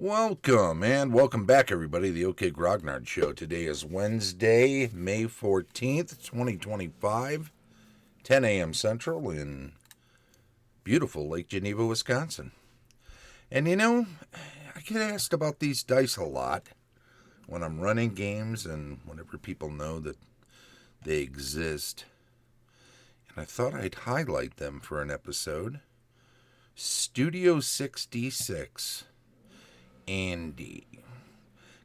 Welcome and welcome back, everybody, to the OK Grognard Show. Today is Wednesday, May 14th, 2025, 10 a.m. Central in beautiful Lake Geneva, Wisconsin. And you know, I get asked about these dice a lot when I'm running games and whenever people know that they exist. And I thought I'd highlight them for an episode. Studio 6D6. Andy,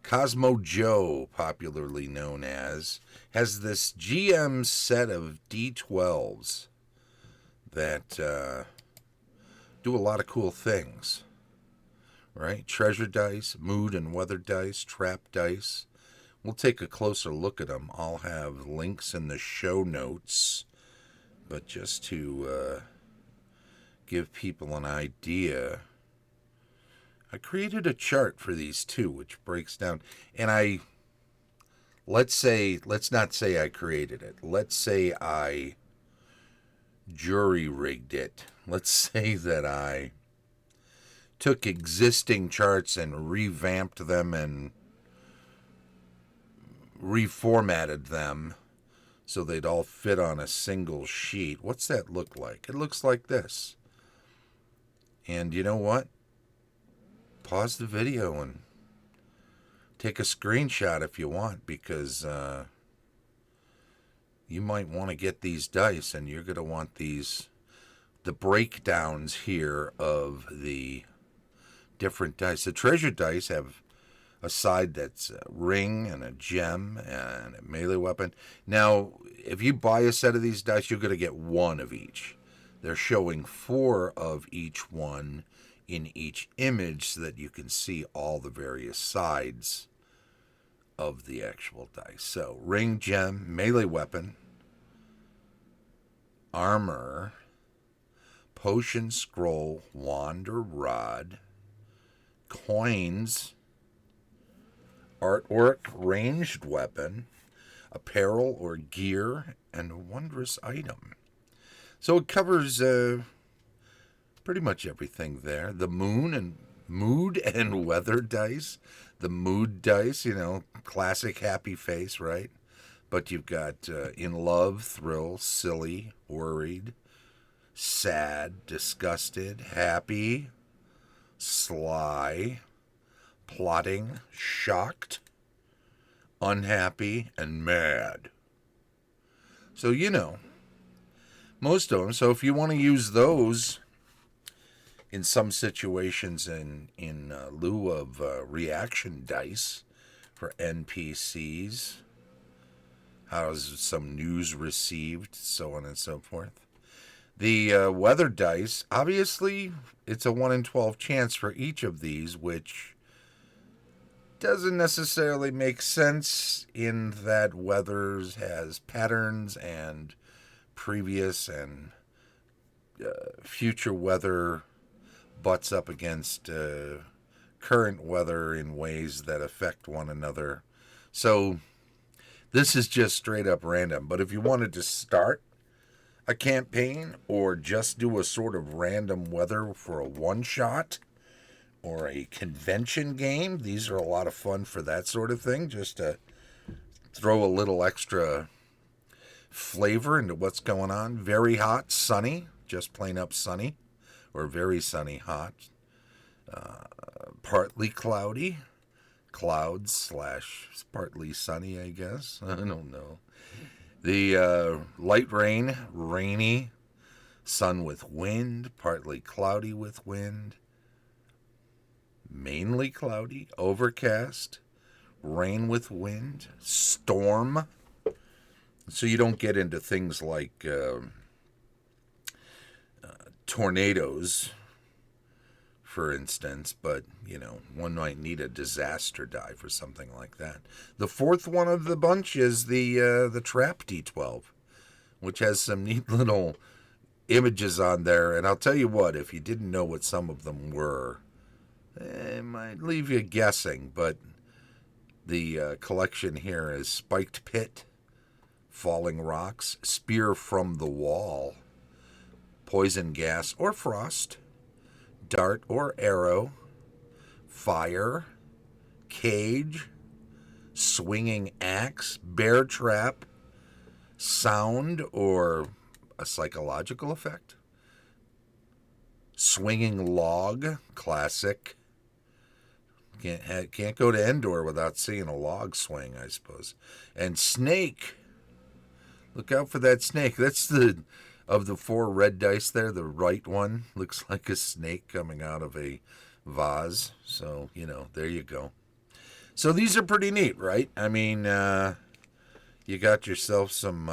Cosmo Joe, popularly known as, has this GM set of d12s that do a lot of cool things, right? Treasure dice, mood and weather dice, trap dice. We'll take a closer look at them. I'll have links in the show notes, but just to give people an idea, I created a chart for these two, which breaks down, and let's not say I created it. Let's say I jury-rigged it. Let's say that I took existing charts and revamped them and reformatted them so they'd all fit on a single sheet. What's that look like? It looks like this. And you know what? Pause the video and take a screenshot if you want, because you might want to get these dice and you're going to want the breakdowns here of the different dice. The treasure dice have a side that's a ring and a gem and a melee weapon. Now, if you buy a set of these dice, you're going to get one of each. They're showing 4 of each one in each image so that you can see all the various sides of the actual dice. So, ring, gem, melee weapon, armor, potion, scroll, wand or rod, coins, artwork, ranged weapon, apparel or gear, and a wondrous item. So it covers pretty much everything there. The mood and weather dice. The mood dice, classic happy face, right? But you've got in love, thrill, silly, worried, sad, disgusted, happy, sly, plotting, shocked, unhappy, and mad. So most of them. So if you want to use those in some situations in lieu of reaction dice for NPCs, how's some news received, so on and so forth. The weather dice, obviously, it's a 1 in 12 chance for each of these, which doesn't necessarily make sense in that weather has patterns and previous and future weather butts up against current weather in ways that affect one another. So this is just straight up random. But if you wanted to start a campaign or just do a sort of random weather for a one-shot or a convention game, these are a lot of fun for that sort of thing, just to throw a little extra flavor into what's going on. Very hot, sunny, just plain up sunny, or very sunny, hot. Partly cloudy, clouds / partly sunny, I guess. I don't know. The light rain, rainy, sun with wind, partly cloudy with wind, mainly cloudy, overcast, rain with wind, storm. So you don't get into things like tornadoes, for instance, but, one might need a disaster die for something like that. The fourth one of the bunch is the trap D12, which has some neat little images on there. And I'll tell you what, if you didn't know what some of them were, it might leave you guessing, but the collection here is Spiked Pit, Falling Rocks, Spear from the Wall, Poison Gas or Frost, Dart or Arrow, fire, cage, swinging axe, bear trap, sound or a psychological effect, swinging log, classic. Can't go to Endor without seeing a log swing, I suppose. And snake. Look out for that snake. That's of the 4 red dice there, the right one looks like a snake coming out of a vase. So, there you go. So these are pretty neat, right? I mean, you got yourself some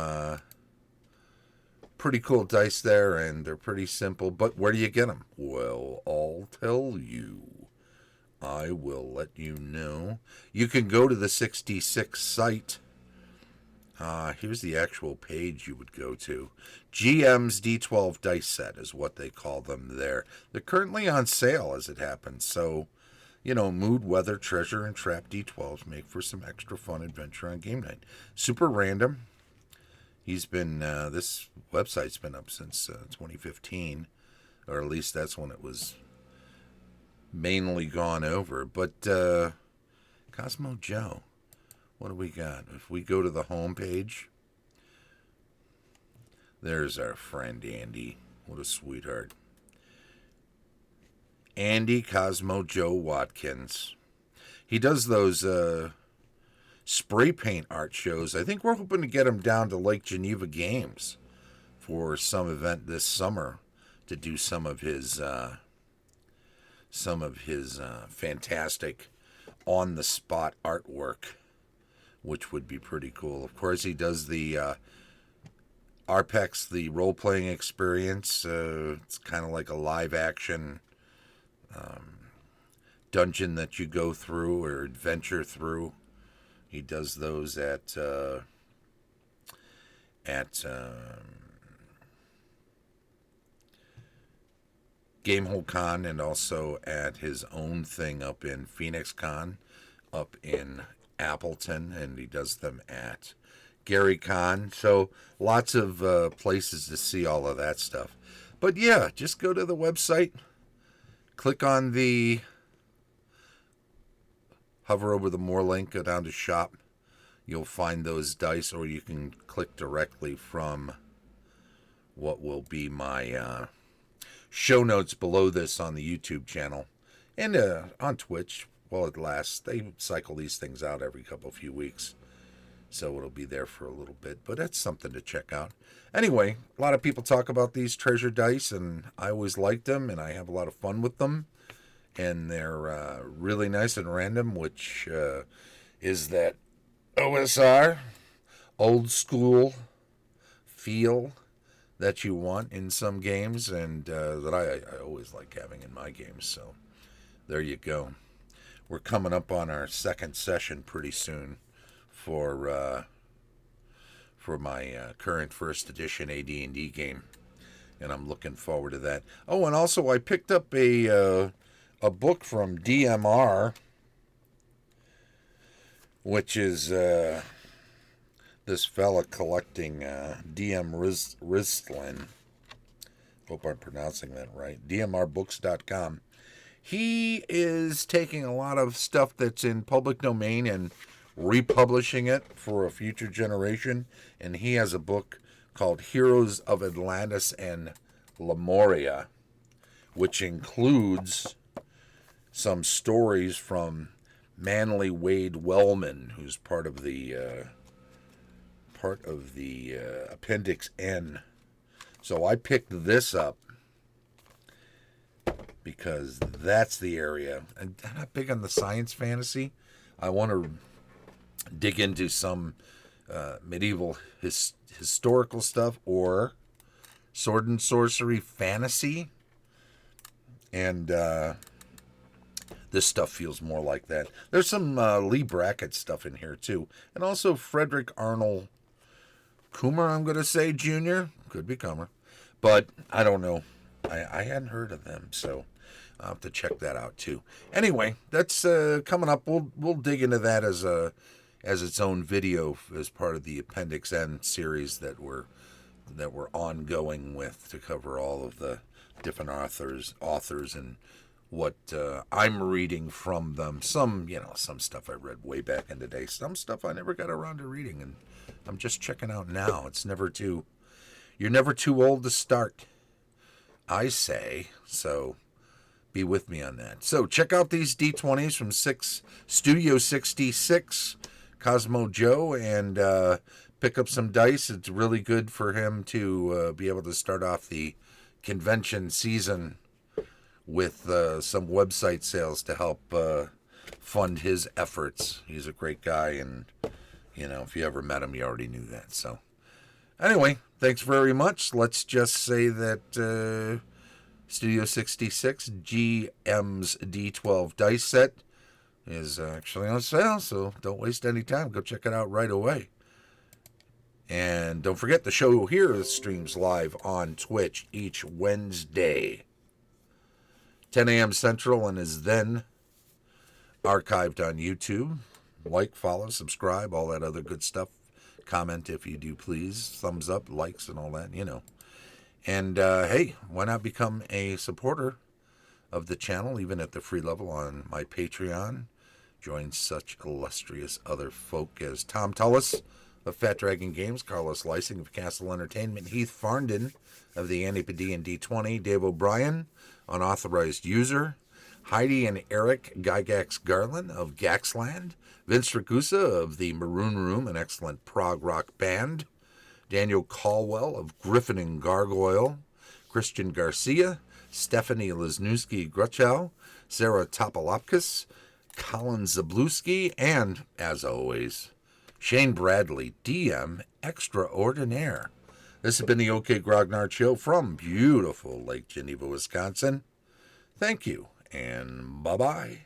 pretty cool dice there, and they're pretty simple. But where do you get them? Well, I'll tell you. I will let you know. You can go to the 66 site. Here's the actual page you would go to. GM's D12 dice set is what they call them there. They're currently on sale as it happens. So, mood, weather, treasure, and trap D12s make for some extra fun adventure on game night. Super random. He's been, this website's been up since 2015, or at least that's when it was mainly gone over. But Cosmo Joe, what do we got? If we go to the home page, there's our friend Andy. What a sweetheart. Andy Cosmo Joe Watkins. He does those spray paint art shows. I think we're hoping to get him down to Lake Geneva Games for some event this summer to do some of his fantastic on-the-spot artwork, which would be pretty cool. Of course, he does the RPEX, the role-playing experience. It's kind of like a live-action dungeon that you go through or adventure through. He does those at Gamehole Con, and also at his own thing up in Phoenix Con, up in Appleton, and he does them at Gary Con. So lots of places to see all of that stuff. But yeah, just go to the website, click on the, hover over the more link, go down to shop. You'll find those dice, or you can click directly from what will be my show notes below this on the YouTube channel and on Twitch while it lasts. They cycle these things out every few weeks, so it'll be there for a little bit, but that's something to check out. Anyway, a lot of people talk about these treasure dice, and I always liked them, and I have a lot of fun with them, and they're really nice and random, which is that OSR, old school feel that you want in some games, and that I always like having in my games. So there you go. We're coming up on our second session pretty soon for my current first edition AD&D game, and I'm looking forward to that. Oh, and also I picked up a book from DMR, which is this fella collecting DM Ristlin. Hope I'm pronouncing that right. DMRbooks.com. He is taking a lot of stuff that's in public domain and republishing it for a future generation. And he has a book called Heroes of Atlantis and Lemuria, which includes some stories from Manly Wade Wellman, who's part of the Appendix N. So I picked this up because that's the area. And I'm not big on the science fantasy. I want to dig into some medieval historical stuff or sword and sorcery fantasy. And this stuff feels more like that. There's some Lee Brackett stuff in here, too. And also Frederick Arnold Coomer, I'm going to say, Jr. Could be Coomer. But I don't know. I hadn't heard of them, so I'll have to check that out, too. Anyway, that's coming up. We'll dig into that as its own video as part of the Appendix N series that we're ongoing with to cover all of the different authors and what I'm reading from them. Some stuff I read way back in the day. Some stuff I never got around to reading, and I'm just checking out now. You're never too old to start, I say. So be with me on that. So check out these D20s from Studio 66, Cosmo Joe, and pick up some dice. It's really good for him to be able to start off the convention season with some website sales to help fund his efforts. He's a great guy, and if you ever met him, you already knew that. So anyway, thanks very much. Let's just say that Studio 66 GM's D12 dice set is actually on sale, so don't waste any time. Go check it out right away. And don't forget, the show here streams live on Twitch each Wednesday, 10 a.m. Central, and is then archived on YouTube. Like, follow, subscribe, all that other good stuff. Comment if you do, please. Thumbs up, likes, and all that, And, hey, why not become a supporter of the channel, even at the free level on my Patreon? Join such illustrious other folk as Tom Tullis of Fat Dragon Games, Carlos Lysing of Castle Entertainment, Heath Farndon of the Antipodean D20, Dave O'Brien, unauthorized user, Heidi and Eric Gygax Garland of Gaxland, Vince Ragusa of the Maroon Room, an excellent prog rock band, Daniel Caldwell of Griffin and Gargoyle, Christian Garcia, Stephanie Lesniewski-Gruchow, Cera Toppilopkus, Colin Szablewski, and, as always, Shane Bradley, DM Extraordinaire. This has been the OK Grognard Show from beautiful Lake Geneva, Wisconsin. Thank you, and bye-bye.